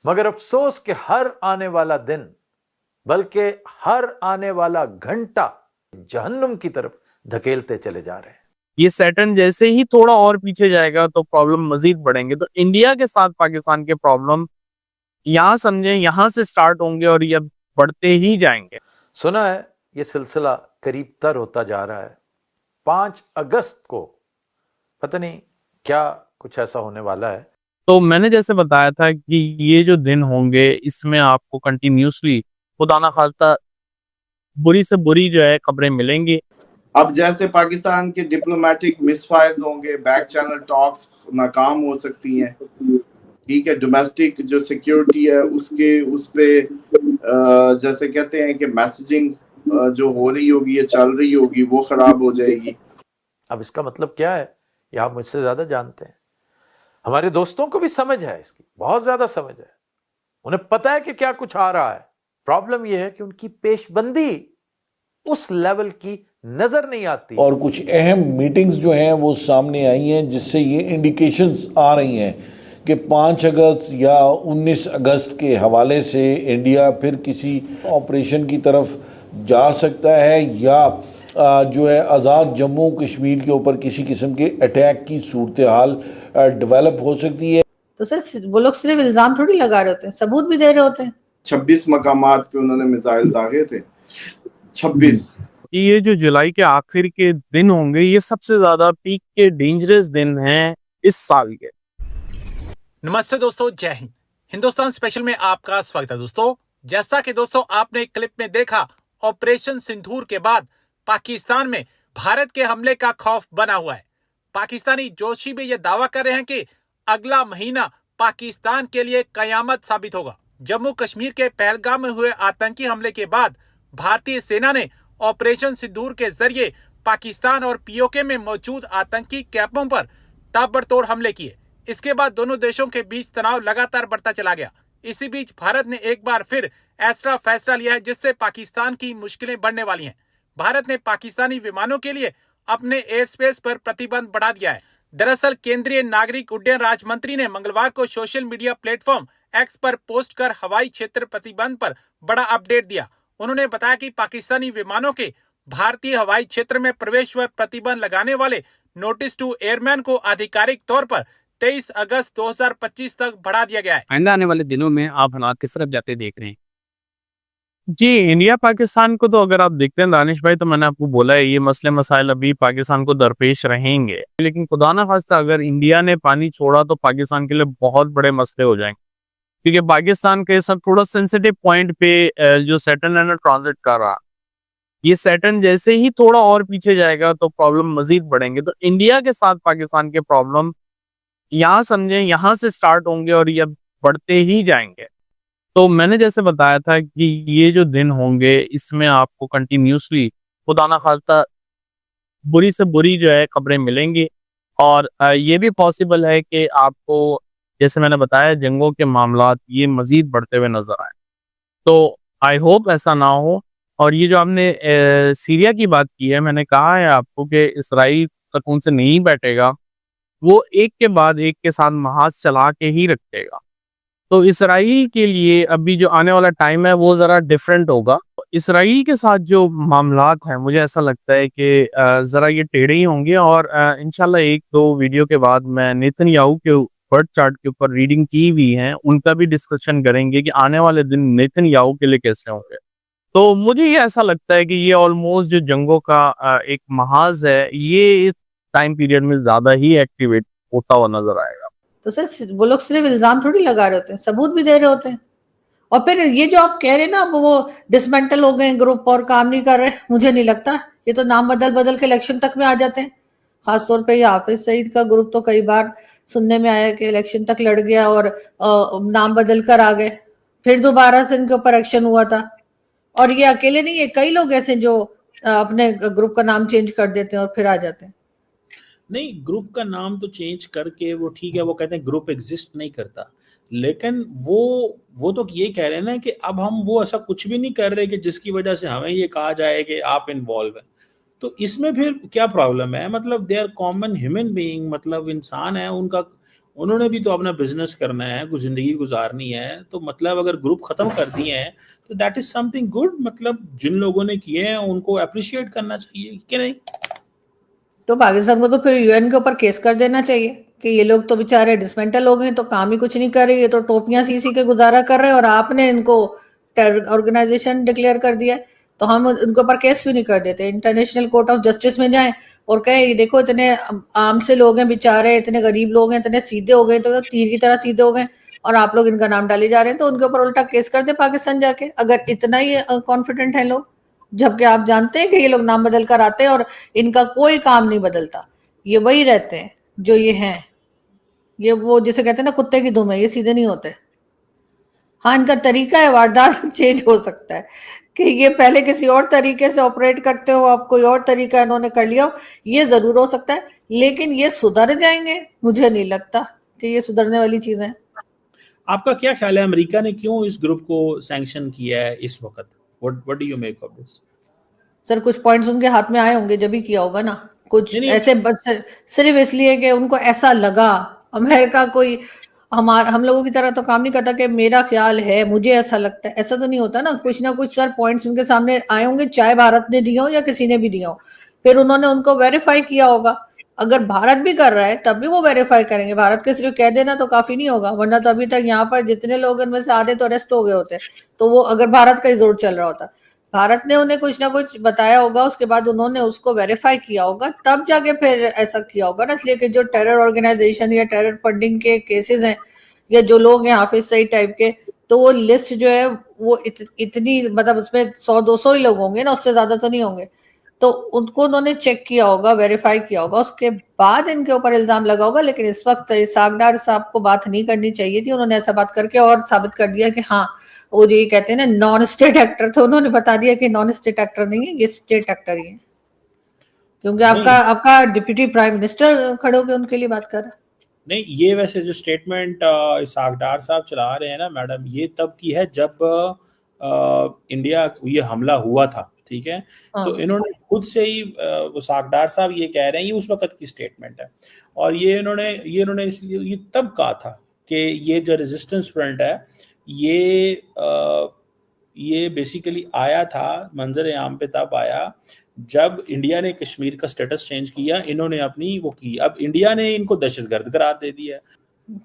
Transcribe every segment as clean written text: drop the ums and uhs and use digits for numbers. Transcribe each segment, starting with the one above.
मगर अफसोस कि हर आने वाला दिन, बल्कि हर आने वाला घंटा जहन्नुम की तरफ धकेलते चले जा रहे हैं। ये सैटर्न जैसे ही थोड़ा और पीछे जाएगा तो प्रॉब्लम मजीद बढ़ेंगे। तो इंडिया के साथ पाकिस्तान के प्रॉब्लम यहाँ समझे, यहाँ से स्टार्ट होंगे और ये बढ़ते ही जाएंगे। सुना है ये सिलसिला करीब तर होता जा रहा है। 5 अगस्त को पता नहीं क्या कुछ ऐसा होने वाला है। तो मैंने जैसे बताया था कि ये जो दिन होंगे इसमें आपको कंटिन्यूसली खुदा ना खास्ता बुरी से बुरी जो है खबरें मिलेंगी। अब जैसे पाकिस्तान के डिप्लोमेटिक मिसफायर्स होंगे, बैक चैनल टॉक्स नाकाम हो सकती हैं, ठीक है, डोमेस्टिक जो सिक्योरिटी है उसके उस पे जैसे कहते हैं कि मैसेजिंग जो हो रही होगी या चल रही होगी वो खराब हो जाएगी। अब इसका मतलब क्या है ये आप मुझसे ज्यादा जानते हैं। हमारे दोस्तों को भी समझ है, इसकी बहुत ज्यादा समझ है, उन्हें पता है कि क्या कुछ आ रहा है। प्रॉब्लम यह है कि उनकी पेशबंदी उस लेवल की नजर नहीं आती। और कुछ अहम मीटिंग्स जो हैं वो सामने आई हैं जिससे ये इंडिकेशंस आ रही हैं कि 5 अगस्त या 19 अगस्त के हवाले से इंडिया फिर किसी ऑपरेशन की तरफ जा सकता है या जो है आज़ाद जम्मू कश्मीर के ऊपर किसी किस्म के अटैक की सूरत हाल डेवलप हो सकती है। तो सर वो लोग सिर्फ इल्जाम थोड़ी लगा रहे होते हैं, सबूत भी दे रहे होते हैं। 26 मकामात पे उन्होंने मिसाइल दागे थे, 26। ये जो जुलाई के आखिर के दिन होंगे ये सबसे ज्यादा पीक के डेंजरस दिन हैं इस साल के। नमस्ते दोस्तों, जय हिंद। हिंदुस्तान स्पेशल में आपका स्वागत है दोस्तों। जैसा कि दोस्तों आपने क्लिप में देखा, ऑपरेशन सिंदूर के बाद पाकिस्तान में भारत के हमले का खौफ बना हुआ है। पाकिस्तानी जोशी भी यह दावा कर रहे हैं कि अगला महीना पाकिस्तान के लिए कयामत साबित होगा। जम्मू कश्मीर के पहलगाम में हुए आतंकी हमले के बाद भारतीय सेना ने ऑपरेशन सिंदूर के जरिए पाकिस्तान और पीओके में मौजूद आतंकी कैंपों पर ताबड़तोड़ हमले किए। इसके बाद दोनों देशों के बीच तनाव लगातार बढ़ता चला गया। इसी बीच भारत ने एक बार फिर ऐसा फैसला लिया है जिससे पाकिस्तान की मुश्किलें बढ़ने वाली हैं। भारत ने पाकिस्तानी विमानों के लिए अपने एयर स्पेस पर प्रतिबंध बढ़ा दिया है। दरअसल केंद्रीय नागरिक उड्डयन राज्य मंत्री ने मंगलवार को सोशल मीडिया प्लेटफॉर्म एक्स पर पोस्ट कर हवाई क्षेत्र प्रतिबंध पर बड़ा अपडेट दिया। उन्होंने बताया कि पाकिस्तानी विमानों के भारतीय हवाई क्षेत्र में प्रवेश पर प्रतिबंध लगाने वाले नोटिस टू एयरमैन को आधिकारिक तौर पर 23 अगस्त 2025 तक बढ़ा दिया गया है। आइंदा आने वाले दिनों में आप हालात किस तरफ जाते देख रहे हैं? जी, इंडिया पाकिस्तान को तो अगर आप देखते हैं दानिश भाई, तो मैंने आपको बोला है ये मसले मसाइल अभी पाकिस्तान को दरपेश रहेंगे, लेकिन खुदा ना खास्ता अगर इंडिया ने पानी छोड़ा तो पाकिस्तान के लिए बहुत बड़े मसले हो जाएंगे, क्योंकि पाकिस्तान के सब थोड़ा सेंसिटिव पॉइंट पे जो सैटर्न है ना ट्रांजिट कर रहा, ये सैटर्न जैसे ही थोड़ा और पीछे जाएगा तो प्रॉब्लम मजीद बढ़ेंगे। तो इंडिया के साथ पाकिस्तान के प्रॉब्लम यहाँ समझे, यहाँ से स्टार्ट होंगे और ये बढ़ते ही जाएंगे। तो मैंने जैसे बताया था कि ये जो दिन होंगे इसमें आपको कंटिन्यूसली खुदा ना खास्ता बुरी से बुरी जो है खबरें मिलेंगी और ये भी पॉसिबल है कि आपको, जैसे मैंने बताया, जंगों के मामलात ये मजीद बढ़ते हुए नजर आए। तो आई होप ऐसा ना हो। और ये जो आपने सीरिया की बात की है, मैंने कहा है आपको कि इसराइल सुकून से नहीं बैठेगा, वो एक के बाद एक के साथ महाज चला के ही रखेगा। तो इसराइल के लिए अभी जो आने वाला टाइम है वो ज़रा डिफरेंट होगा। इसराइल के साथ जो मामलात हैं मुझे ऐसा लगता है कि ज़रा ये टेढ़े ही होंगे और इंशाल्लाह 1-2 वीडियो के बाद मैं नेतन्याहू के बर्थ चार्ट के ऊपर रीडिंग की हुई है, उनका भी डिस्कशन करेंगे कि आने वाले दिन नेतन्याहू के लिए कैसे होंगे। तो मुझे ये ऐसा लगता है कि ये ऑलमोस्ट जो जंगों का एक महाज है ये इस टाइम पीरियड में ज़्यादा ही एक्टिवेट होता हुआ नजर आएगा। तो सर वो लोग सिर्फ इल्जाम थोड़ी लगा रहे होते हैं, सबूत भी दे रहे होते हैं। और फिर ये जो आप कह रहे हैं ना, वो डिसमेंटल हो गए ग्रुप और काम नहीं कर रहे, मुझे नहीं लगता। ये तो नाम बदल बदल के इलेक्शन तक में आ जाते हैं। खासतौर पे ये हाफिज सईद का ग्रुप तो कई बार सुनने में आया कि इलेक्शन तक लड़ गया और नाम बदल कर आ गए, फिर दोबारा से इनके ऊपर एक्शन हुआ था। और ये अकेले नहीं है, कई लोग ऐसे जो अपने ग्रुप का नाम चेंज कर देते हैं और फिर आ जाते हैं। नहीं, ग्रुप का नाम तो चेंज करके वो ठीक है, वो कहते हैं ग्रुप एग्जिस्ट नहीं करता, लेकिन वो तो ये कह रहे हैं ना कि अब हम वो ऐसा कुछ भी नहीं कर रहे कि जिसकी वजह से हमें ये कहा जाए कि आप इन्वॉल्व हैं। तो इसमें फिर क्या प्रॉब्लम है? मतलब they are common human being, मतलब इंसान है, उन्होंने भी तो अपना बिजनेस करना है, कुछ जिंदगी गुजारनी है, तो मतलब अगर ग्रुप खत्म कर दिए हैं तो दैट इज समथिंग गुड। मतलब जिन लोगों ने किए हैं उनको अप्रिशिएट करना चाहिए कि नहीं? तो पाकिस्तान को तो फिर यूएन के ऊपर केस कर देना चाहिए कि ये लोग तो बेचारे डिसमेंटल हो गए, तो काम ही कुछ नहीं कर रही है, तो टोपियां सी के गुजारा कर रहे हैं और आपने इनको टेरर ऑर्गेनाइजेशन डिक्लेयर कर दिया है। तो हम उनके ऊपर केस क्यों नहीं कर देते, इंटरनेशनल कोर्ट ऑफ जस्टिस में जाएं और कहें ये देखो इतने आम से लोग हैं बेचारे, इतने गरीब लोग हैं, इतने सीधे हो गए, तो तीर की तरह सीधे हो गए और आप लोग इनका नाम डाले जा रहे हैं, तो उनके ऊपर उल्टा केस कर दे पाकिस्तान जाके, अगर इतना ही कॉन्फिडेंट है लोग। जबकि आप जानते हैं कि ये लोग नाम बदल कर आते हैं और इनका कोई काम नहीं बदलता, ये वही रहते हैं जो ये हैं। ये वो जिसे कहते हैं ना कुत्ते की धुन है, ये सीधे नहीं होते। हाँ, इनका तरीका है वारदात चेंज हो सकता है कि ये पहले किसी और तरीके से ऑपरेट करते हो, अब कोई और तरीका इन्होंने कर लिया हो, ये जरूर हो सकता है, लेकिन ये सुधर जाएंगे, मुझे नहीं लगता कि ये सुधरने वाली चीजें हैं। आपका क्या ख्याल है, अमेरिका ने क्यों इस ग्रुप को सैंक्शन किया है इस वक्त? What do you make of this? Sir कुछ पॉइंट्स उनके हाथ में आए होंगे जब भी किया होगा ना, कुछ नहीं, ऐसे बस सिर्फ इसलिए कि उनको ऐसा लगा। अमेरिका कोई हम लोगों की तरह तो काम नहीं करता कि मेरा ख्याल है, मुझे ऐसा लगता है, ऐसा तो नहीं होता ना कुछ सर पॉइंट्स उनके सामने आए होंगे, चाहे भारत ने दिया हो या किसी ने भी दिया हो, फिर उन्होंने उनको वेरीफाई किया होगा। अगर भारत भी कर रहा है तब भी वो वेरीफाई करेंगे, भारत के सिर्फ कह देना तो काफी नहीं होगा, वरना तो अभी तक यहाँ पर जितने लोग इनमें से आधे तो अरेस्ट हो गए होते। तो वो अगर भारत का ही जोर चल रहा होता, भारत ने उन्हें कुछ ना कुछ बताया होगा, उसके बाद उन्होंने उसको वेरीफाई किया होगा, तब जाके फिर ऐसा किया होगा ना। इसलिए कि जो टेरर ऑर्गेनाइजेशन या टेरर फंडिंग के केसेस हैं या जो लोग हैं हाफिज सईद टाइप के, तो वो लिस्ट जो है वो इतनी मतलब उसमें 100-200 ही लोग होंगे ना, उससे ज्यादा तो नहीं होंगे। तो उनको उन्होंने चेक किया होगा, वेरीफाई किया होगा, उसके बाद इनके ऊपर इल्जाम लगा होगा। लेकिन इस वक्त सागडार साहब को बात नहीं करनी चाहिए थी, उन्होंने ऐसा बात करके और साबित कर दिया कि हाँ वो जो ये कहते हैं ना नॉन स्टेट एक्टर, तो उन्होंने बता दिया कि नॉन स्टेट एक्टर नहीं है, ये स्टेट एक्टर ही है, क्योंकि नहीं, आपका डिप्यूटी प्राइम मिनिस्टर खड़े होकर उनके लिए बात कर रहा है। नहीं, ये वैसे जो स्टेटमेंट इसाकडार साहब चला रहे हैं ना मैडम, ये तब की है जब इंडिया ये हमला हुआ था, ठीक है? तो हाँ। इन्होंने खुद से ही वो साकडार साहब ये कह रहे हैं, ये उस वक्त की स्टेटमेंट है। और ये इन्होंने इसलिए ये तब कहा था कि ये जो रेजिस्टेंस फ्रंट है ये बेसिकली आया था, मंजर आम पे तब आया जब इंडिया ने कश्मीर का स्टेटस चेंज किया, इन्होंने अपनी वो की, अब इंडिया ने इनको दहशतगर्द करार दे दिया।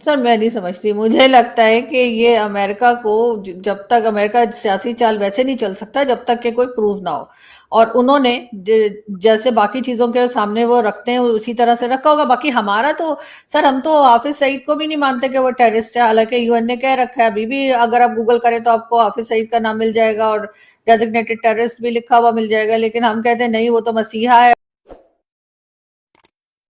सर मैं नहीं समझती, मुझे लगता है कि ये अमेरिका को जब तक अमेरिका सियासी चाल वैसे नहीं चल सकता जब तक के कोई प्रूफ ना हो, और उन्होंने जैसे बाकी चीजों के सामने वो रखते हैं उसी तरह से रखा होगा। बाकी हमारा तो सर हम तो हाफिज सईद को भी नहीं मानते कि वो टेररिस्ट है, हालांकि यूएन ने कह रखा है, अभी भी अगर आप गूगल करें तो आपको हाफिज सईद का नाम मिल जाएगा और डेजिग्नेटेड टेररिस्ट भी लिखा हुआ मिल जाएगा, लेकिन हम कहते हैं नहीं वो तो मसीहा है।